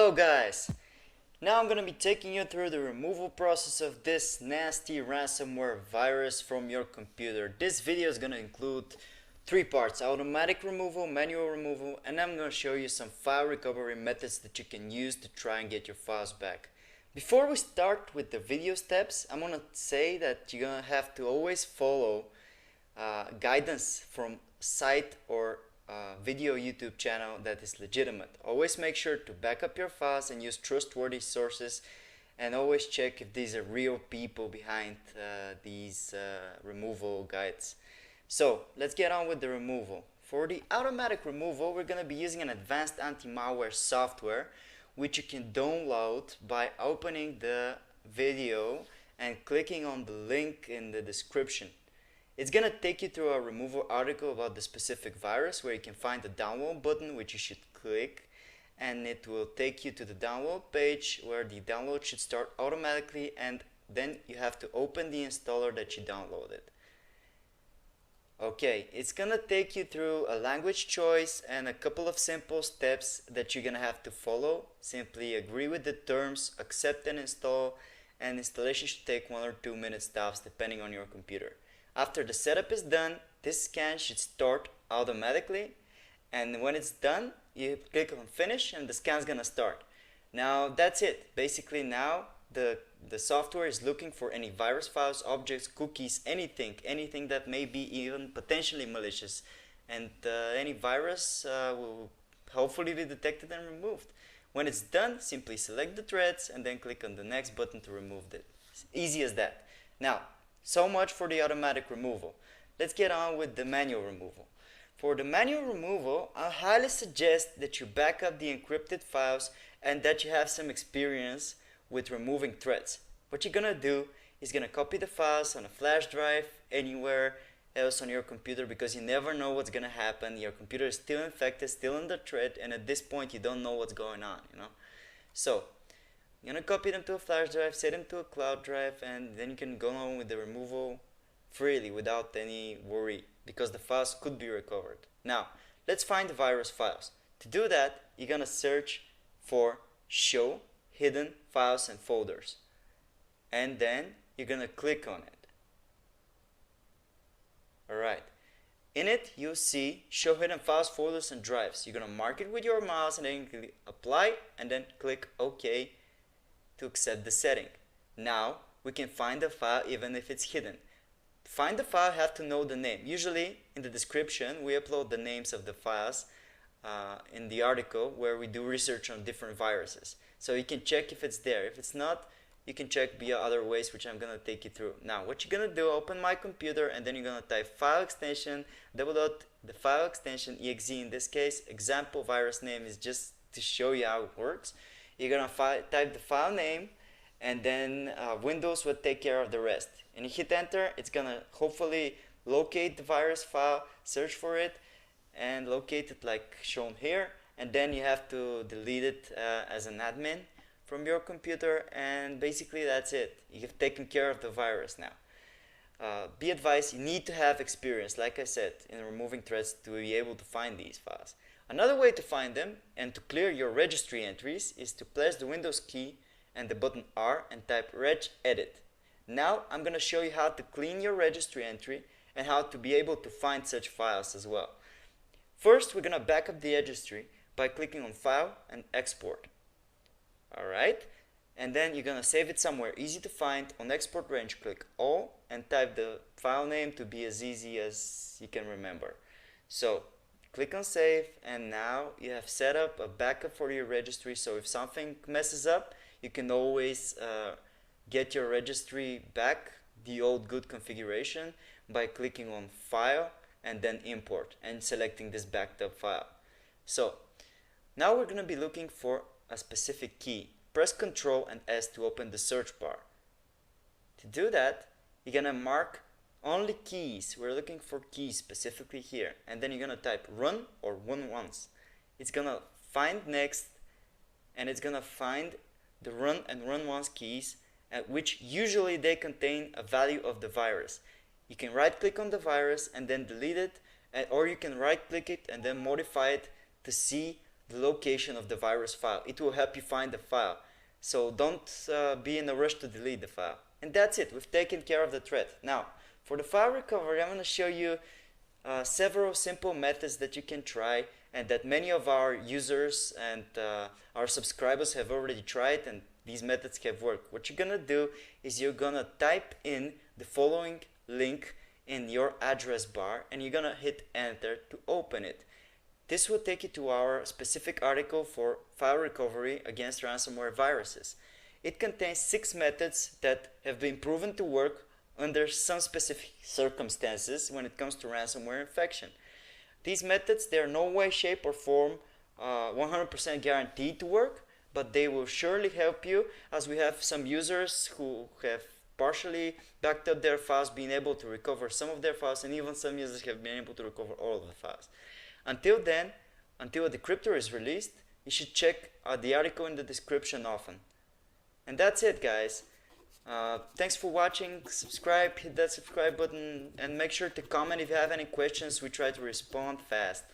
Hello guys! Now I'm going to be taking you through the removal process of this nasty ransomware virus from your computer. This video is going to include three parts: automatic removal, manual removal, and I'm going to show you some file recovery methods that you can use to try and get your files back. Before we start with the video steps, I'm going to say that you're going to have to always follow guidance from site or video YouTube channel that is legitimate. Always make sure to back up your files and use trustworthy sources, and always check if these are real people behind these removal guides. So let's get on with the removal. For the automatic removal, we're going to be using an advanced anti-malware software which you can download by opening the video and clicking on the link in the description. It's going to take you through a removal article about the specific virus, where you can find the download button, which you should click, and it will take you to the download page where the download should start automatically, and then you have to open the installer that you downloaded. Okay, it's going to take you through a language choice and a couple of simple steps that you're going to have to follow. Simply agree with the terms, accept and install, and installation should take 1 or 2 minutes tops depending on your computer. After the setup is done, this scan should start automatically, and when it's done, you click on finish and the scan is gonna start. Now that's it. Basically now the software is looking for any virus files, objects, cookies, anything that may be even potentially malicious, and any virus will hopefully be detected and removed. When it's done, simply select the threads and then click on the next button to remove it. It's easy as that. Now, so much for the automatic removal. Let's get on with the manual removal. For the manual removal, I highly suggest that you back up the encrypted files and that you have some experience with removing threads. What you're gonna do is gonna copy the files on a flash drive, anywhere else on your computer, because you never know what's gonna happen. Your computer is still infected, still in the thread, and at this point you don't know what's going on, So you're going to copy them to a flash drive, set them to a cloud drive, and then you can go on with the removal freely without any worry, because the files could be recovered. Now, let's find the virus files. To do that, you're going to search for show hidden files and folders, and then you're going to click on it. Alright. In it, you'll see show hidden files, folders, and drives. You're going to mark it with your mouse and then click apply, and then click OK to accept the setting. Now we can find the file even if it's hidden. To find the file, you have to know the name. Usually in the description we upload the names of the files in the article where we do research on different viruses. So you can check if it's there. If it's not, you can check via other ways, which I'm going to take you through. Now what you're going to do, open my computer, and then you're going to type file extension, the file extension exe. In this case, example virus name is just to show you how it works. You're going to type the file name, and then Windows will take care of the rest. And you hit enter, it's going to hopefully locate the virus file, search for it, and locate it like shown here. And then you have to delete it as an admin from your computer, and basically that's it. You've taken care of the virus now. Be advised, you need to have experience, like I said, in removing threads to be able to find these files. Another way to find them and to clear your registry entries is to press the Windows key and the button R and type regedit. Now I'm going to show you how to clean your registry entry and how to be able to find such files as well. First, we're going to back up the registry by clicking on File and Export. Alright, and then you're going to save it somewhere easy to find. On Export range, click All and type the file name to be as easy as you can remember. So click on save, and now you have set up a backup for your registry, so if something messes up, you can always get your registry back, the old good configuration, by clicking on File and then Import and selecting this backed up file. So now we're going to be looking for a specific key. Press Ctrl and S to open the search bar. To do that, you're going to mark only keys. We're looking for keys specifically here, and then you're going to type run or run once. It's going to find next, and it's going to find the run and run once keys, which usually they contain a value of the virus. You can right click on the virus and then delete it, or you can right click it and then modify it to see the location of the virus file. It will help you find the file. So don't be in a rush to delete the file. And that's it. We've taken care of the threat. Now, for the file recovery, I'm going to show you several simple methods that you can try and that many of our users and our subscribers have already tried, and these methods have worked. What you're going to do is you're going to type in the following link in your address bar and you're going to hit enter to open it. This will take you to our specific article for file recovery against ransomware viruses. It contains 6 methods that have been proven to work under some specific circumstances when it comes to ransomware infection. These methods, they are no way, shape, or form 100% guaranteed to work, but they will surely help you, as we have some users who have partially backed up their files, being able to recover some of their files, and even some users have been able to recover all of the files. Until then, until a decryptor is released, you should check the article in the description often. And that's it, guys. Thanks for watching. Subscribe, hit that subscribe button, and make sure to comment if you have any questions. We try to respond fast.